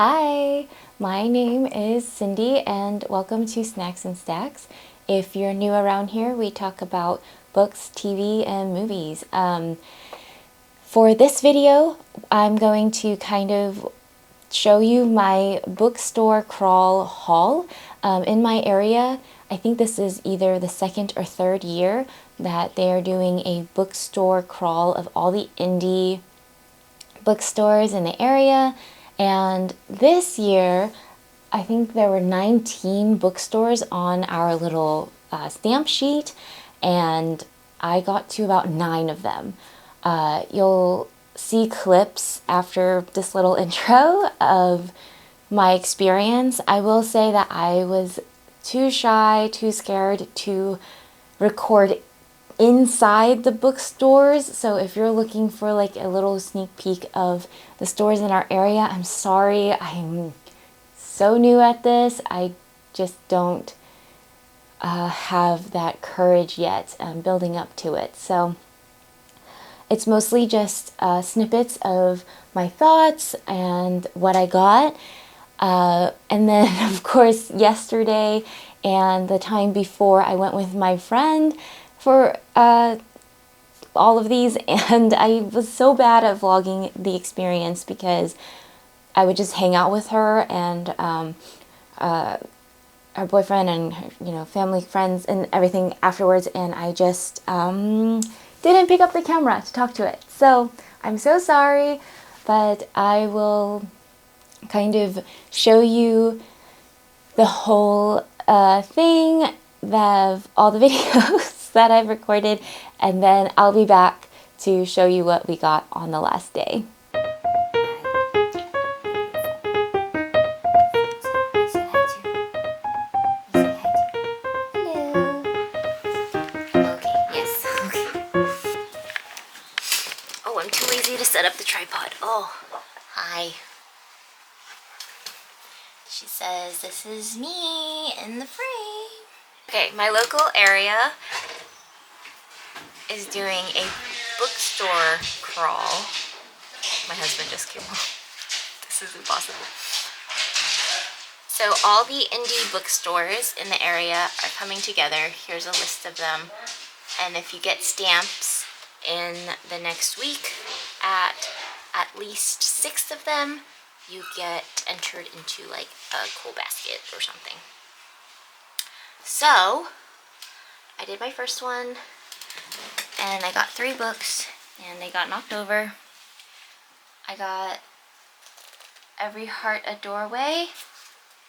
Hi, my name is Cindy and welcome to Snacks and Stacks. If you're new around here, we talk about books, TV, and movies. For this video, I'm going to kind of show you my bookstore crawl haul. In my area, I think this is either the second or third year that they are doing a bookstore crawl of all the indie bookstores in the area. And this year, I think there were 19 bookstores on our little stamp sheet, and I got to about 9 of them. You'll see clips after this little intro of my experience. I will say that I was too shy, too scared to record inside the bookstores, so if you're looking for like a little sneak peek of the stores in our area, I'm sorry. I'm so new at this. I just don't have that courage yet. I'm building up to it. So it's mostly just snippets of my thoughts and what I got. And then, of course, yesterday and the time before, I went with my friend for all of these, and I was so bad at vlogging the experience because I would just hang out with her and her boyfriend and her, family, friends, and everything afterwards, and I just didn't pick up the camera to talk to it. So I'm so sorry, but I will kind of show you the whole thing of all the videos that I've recorded, and then I'll be back to show you what we got on the last day. Oh, I'm too lazy to set up the tripod. Oh, hi. She says, this is me in the frame. Okay, my local area is doing a bookstore crawl. My husband just came home. This is impossible. So all the indie bookstores in the area are coming together. Here's a list of them. And if you get stamps in the next week at least 6 of them, you get entered into like a cool basket or something. So I did my first one and I got 3 books and they got knocked over. I got Every Heart a Doorway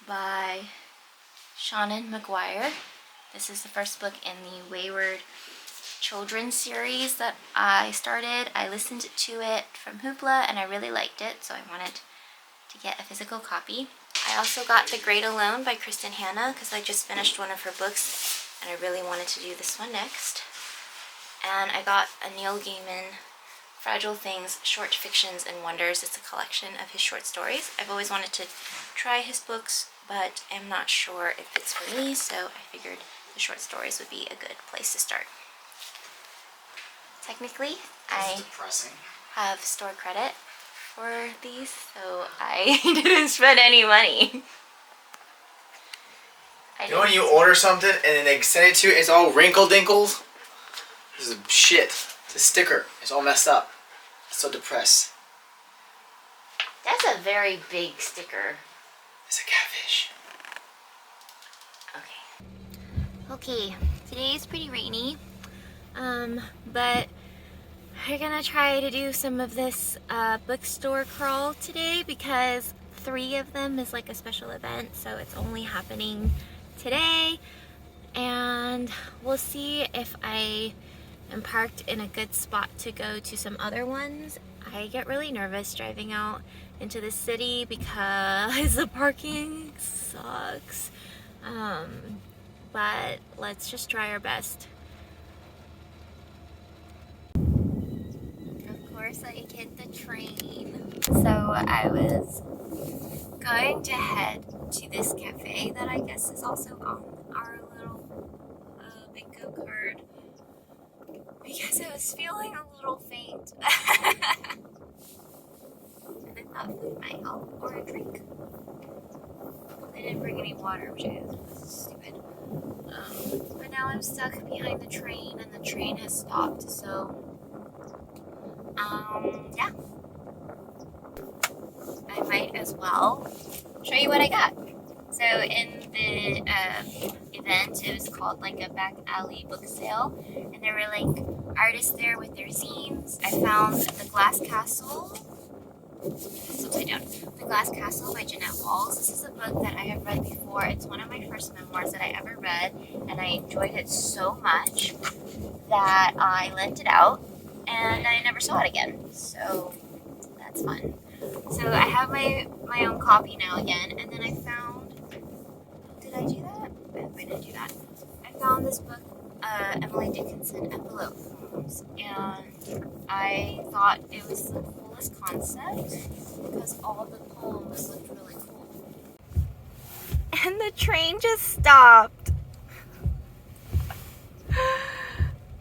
by Seanan McGuire. This is the first book in the Wayward Children series that I started. I listened to it from Hoopla and I really liked it, so I wanted to get a physical copy. I also got The Great Alone by Kristen Hanna because I just finished one of her books and I really wanted to do this one next. And I got a Neil Gaiman Fragile Things, Short Fictions and Wonders. It's a collection of his short stories. I've always wanted to try his books, but I'm not sure if it's for me, so I figured the short stories would be a good place to start. Technically, I have store credit for these, so I didn't spend any money. You know when you order something and then they send it to you, it's all wrinkle-dinkles? This is shit. It's a sticker. It's all messed up. I'm so depressed. That's a very big sticker. It's a catfish. Okay, today is pretty rainy, but we're gonna try to do some of this bookstore crawl today because 3 of them is like a special event, so it's only happening today, and we'll see if I am parked in a good spot to go to some other ones. I get really nervous driving out into the city because the parking sucks, but let's just try our best. Of course I hit the train. So I was going to head to this cafe that I guess is also on our little bingo card because I was feeling a little faint. And the food might help, or a drink. They didn't bring any water, which was stupid. But now I'm stuck behind the train, and the train has stopped, so, yeah. I might as well show you what I got. So in the event, it was called like a back alley book sale, and there were like artists there with their zines. I found The Glass Castle. It's upside down. The Glass Castle by Jeanette Walls. This is a book that I have read before. It's one of my first memoirs that I ever read, and I enjoyed it so much that I lent it out, and I never saw it again. So that's fun. So I have my own copy now again, and then I found. Did I do that? I didn't do that. I found this book, Emily Dickinson Envelope Poems, and I thought it was the coolest concept because all the poems looked really cool. And the train just stopped.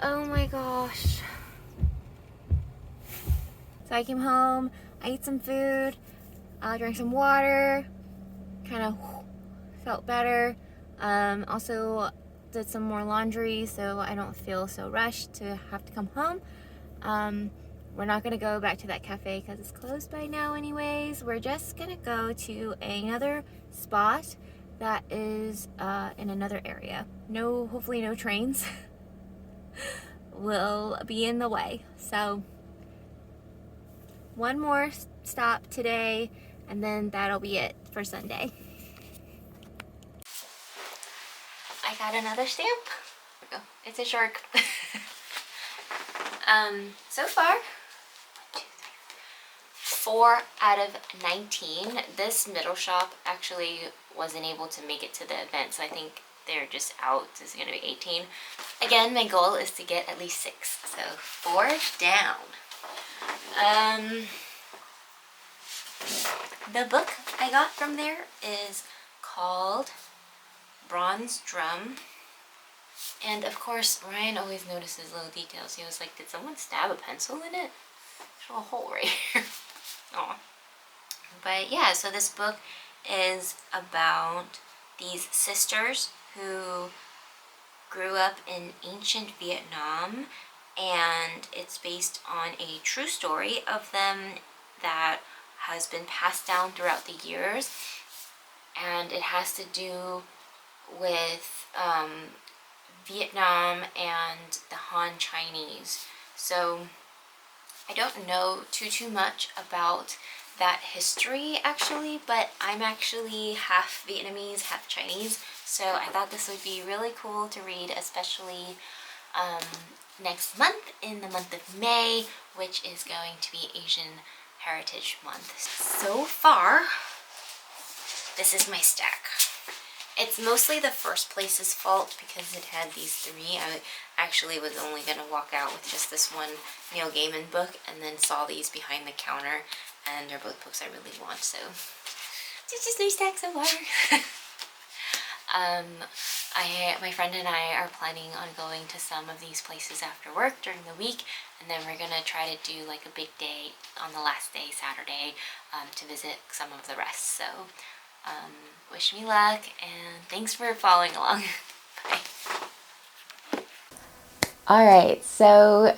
Oh my gosh. So I came home, I ate some food, drank some water, kind of felt better. Also did some more laundry so I don't feel so rushed to have to come home. We're not gonna go back to that cafe because it's closed by now anyways. We're just gonna go to another spot that is in another area. Hopefully no trains will be in the way. So one more stop today, and then that'll be it for Sunday. I got another stamp. Oh, it's a shark. So far, 4 out of 19. This middle shop actually wasn't able to make it to the event, so I think they're just out. This is gonna be 18. Again, my goal is to get at least 6, so 4 down. The book I got from there is called Bronze Drum. And of course, Ryan always notices little details. He was like, did someone stab a pencil in it? There's a hole right here. Aw. But yeah, so this book is about these sisters who grew up in ancient Vietnam, and it's based on a true story of them that has been passed down throughout the years, and it has to do with Vietnam and the Han Chinese. So I don't know too much about that history actually, but I'm actually half Vietnamese, half Chinese, so I thought this would be really cool to read, especially next month, in the month of May, which is going to be Asian Heritage Month. So far, this is my stack. It's mostly the first place's fault because it had these 3. I actually was only going to walk out with just this one Neil Gaiman book, and then saw these behind the counter, and they're both books I really want, so it's just 3 stacks so far. My friend and I are planning on going to some of these places after work during the week, and then we're gonna try to do like a big day on the last day, Saturday, to visit some of the rest. So wish me luck, and thanks for following along. Bye. Alright, so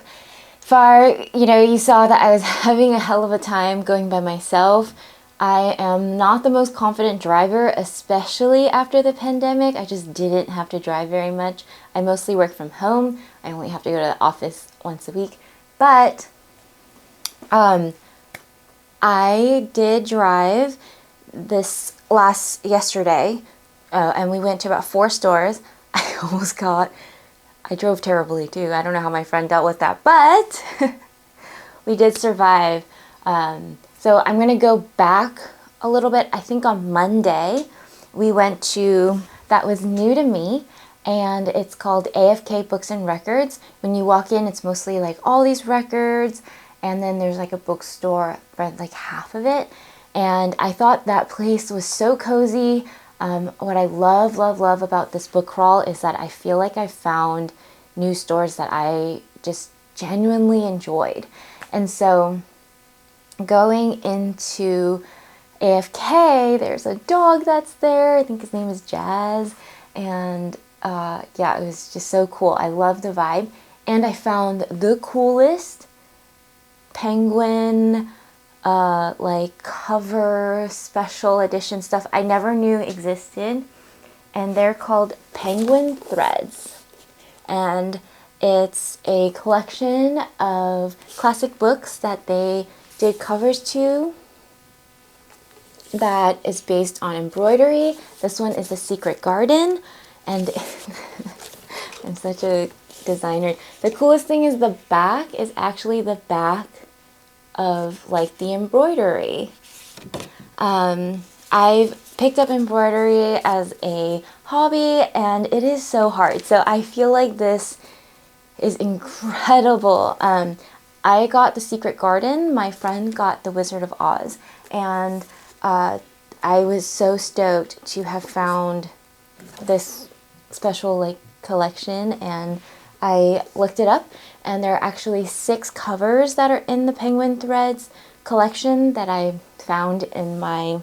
far, you saw that I was having a hell of a time going by myself. I am not the most confident driver, especially after the pandemic. I just didn't have to drive very much. I mostly work from home. I only have to go to the office once a week. But I did drive yesterday, and we went to about 4 stores. I drove terribly too. I don't know how my friend dealt with that, but we did survive. So I'm going to go back a little bit. I think on Monday we went to, that was new to me, and it's called AFK Books and Records. When you walk in, it's mostly like all these records, and then there's like a bookstore for like half of it. And I thought that place was so cozy. What I love about this book crawl is that I feel like I found new stores that I just genuinely enjoyed. And so going into AFK, there's a dog that's there. I think his name is Jazz. And yeah, it was just so cool. I love the vibe. And I found the coolest penguin like cover special edition stuff I never knew existed. And they're called Penguin Threads. And it's a collection of classic books that they did covers to that is based on embroidery. This one is The Secret Garden, and I'm such a designer. The coolest thing is the back is actually the back of like the embroidery. I've picked up embroidery as a hobby and it is so hard. So I feel like this is incredible. I got The Secret Garden. My friend got The Wizard of Oz. And I was so stoked to have found this special like collection, and I looked it up, and there are actually 6 covers that are in the Penguin Threads collection that I found in my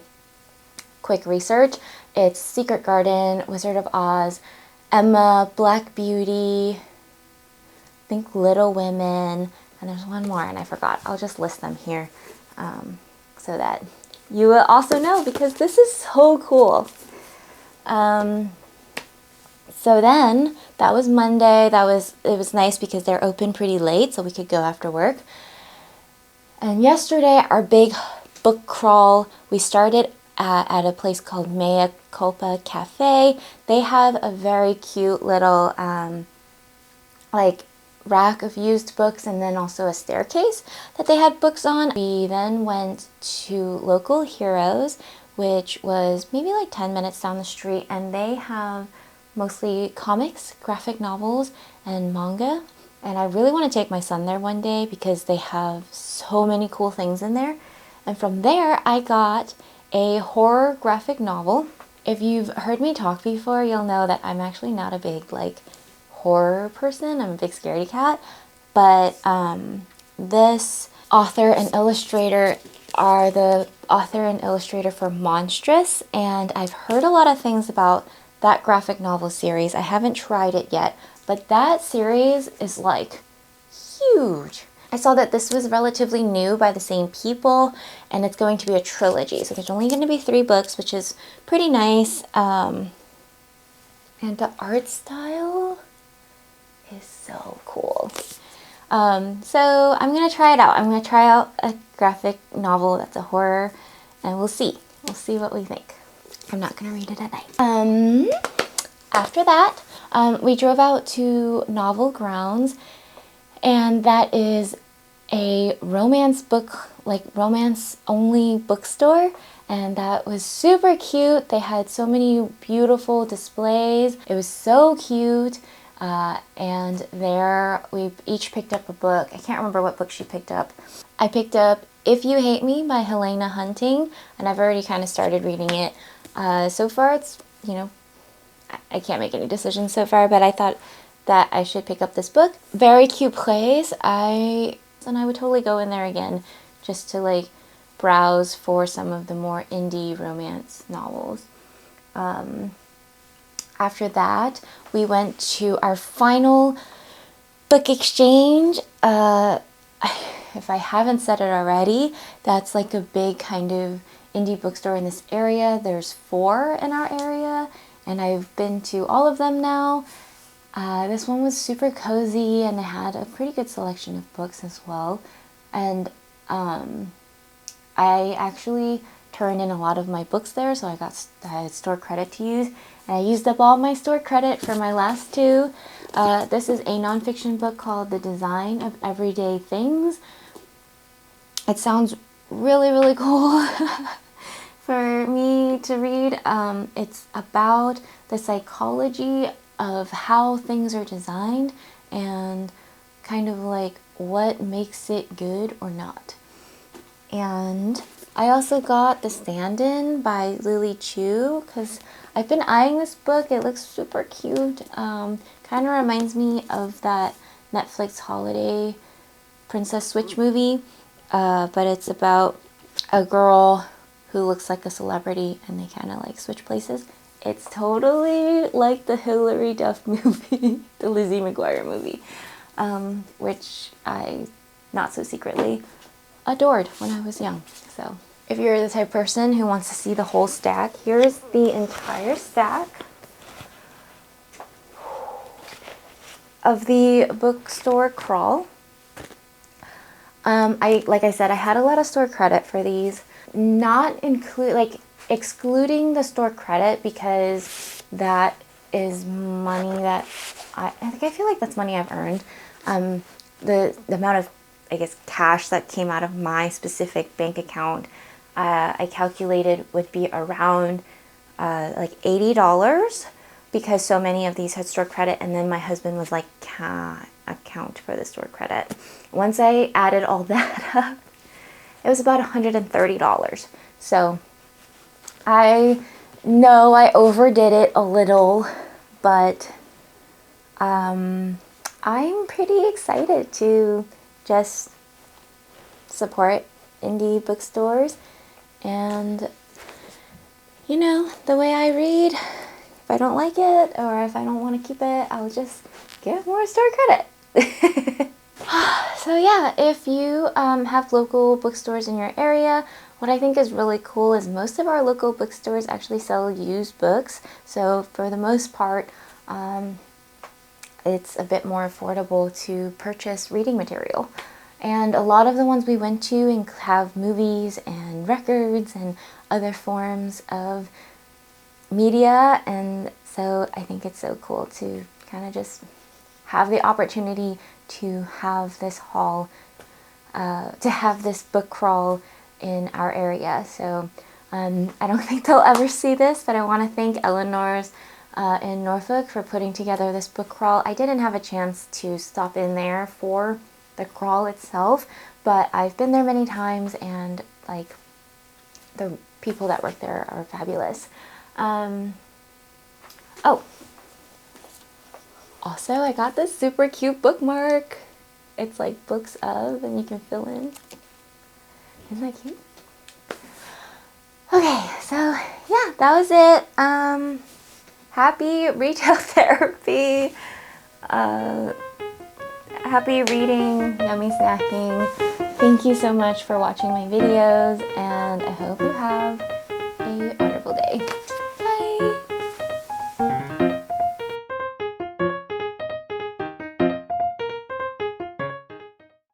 quick research. It's Secret Garden, Wizard of Oz, Emma, Black Beauty, I think Little Women, and there's one more and I forgot. I'll just list them here so that you will also know, because this is so cool. So then that was Monday. It was nice because they're open pretty late, so we could go after work. And yesterday, our big book crawl, we started at a place called Mea Culpa Cafe. They have a very cute little like rack of used books, and then also a staircase that they had books on. We then went to Local Heroes, which was maybe like 10 minutes down the street, and they have mostly comics, graphic novels, and manga. And I really want to take my son there one day because they have so many cool things in there. And from there, I got a horror graphic novel. If you've heard me talk before, you'll know that I'm actually not a big like horror person. I'm a big scaredy cat. But this author and illustrator are the author and illustrator for Monstrous, and I've heard a lot of things about that graphic novel series. I haven't tried it yet, but that series is like huge. I saw that this was relatively new by the same people, and it's going to be a trilogy. So there's only going to be 3 books, which is pretty nice. And the art style is so cool. So I'm going to try it out. I'm going to try out a graphic novel that's a horror, and we'll see. We'll see what we think. I'm not going to read it at night. After that, we drove out to Novel Grounds, and that is a romance book, like romance only bookstore, and that was super cute. They had so many beautiful displays. It was so cute. And there we each picked up a book. I can't remember what book she picked up. I picked up If You Hate Me by Helena Hunting, and I've already kind of started reading it. So far it's, you know, I can't make any decisions so far, but I thought that I should pick up this book. Very cute place. I would totally go in there again just to like browse for some of the more indie romance novels. After that, we went to our final book exchange. If I haven't said it already, that's like a big kind of indie bookstore in this area. There's 4 in our area, and I've been to all of them now. This one was super cozy, and it had a pretty good selection of books as well. And I actually turned in a lot of my books there, so I had store credit to use. And I used up all my store credit for my last 2. This is a nonfiction book called The Design of Everyday Things. It sounds really, really cool for me to read. It's about the psychology of how things are designed and kind of like what makes it good or not. And I also got The Stand-In by Lily Chu because I've been eyeing this book. It looks super cute. Kind of reminds me of that Netflix holiday Princess Switch movie. but it's about a girl who looks like a celebrity and they kind of like switch places. It's totally like the Hilary Duff movie, the Lizzie McGuire movie, which I not so secretly adored when I was young. So if you're the type of person who wants to see the whole stack, here's the entire stack of the Bookstore Crawl. Like I said, I had a lot of store credit for these. Excluding the store credit, because that is money that I feel like that's money I've earned. The amount of, I guess, cash that came out of my specific bank account, I calculated would be around like $80, because so many of these had store credit, and then my husband was like, can't account for the store credit. Once I added all that up, it was about $130. So I know I overdid it a little, but I'm pretty excited to just support indie bookstores. And you know, the way I read, if I don't like it or if I don't want to keep it, I'll just get more store credit. So yeah, if you have local bookstores in your area, what I think is really cool is most of our local bookstores actually sell used books. So for the most part, it's a bit more affordable to purchase reading material. And a lot of the ones we went to have movies and records and other forms of media. And so I think it's so cool to kind of just have the opportunity to have this haul, to have this book crawl in our area. So I don't think they'll ever see this, but I want to thank Eleanor's in Norfolk for putting together this book crawl. I didn't have a chance to stop in there for the crawl itself, but I've been there many times, and like the people that work there are fabulous. Oh, also I got this super cute bookmark. It's like books of, and you can fill in. Isn't that cute? Okay, so yeah, that was it. Happy retail therapy. Happy reading, yummy snacking. Thank you so much for watching my videos, and I hope you have a wonderful day.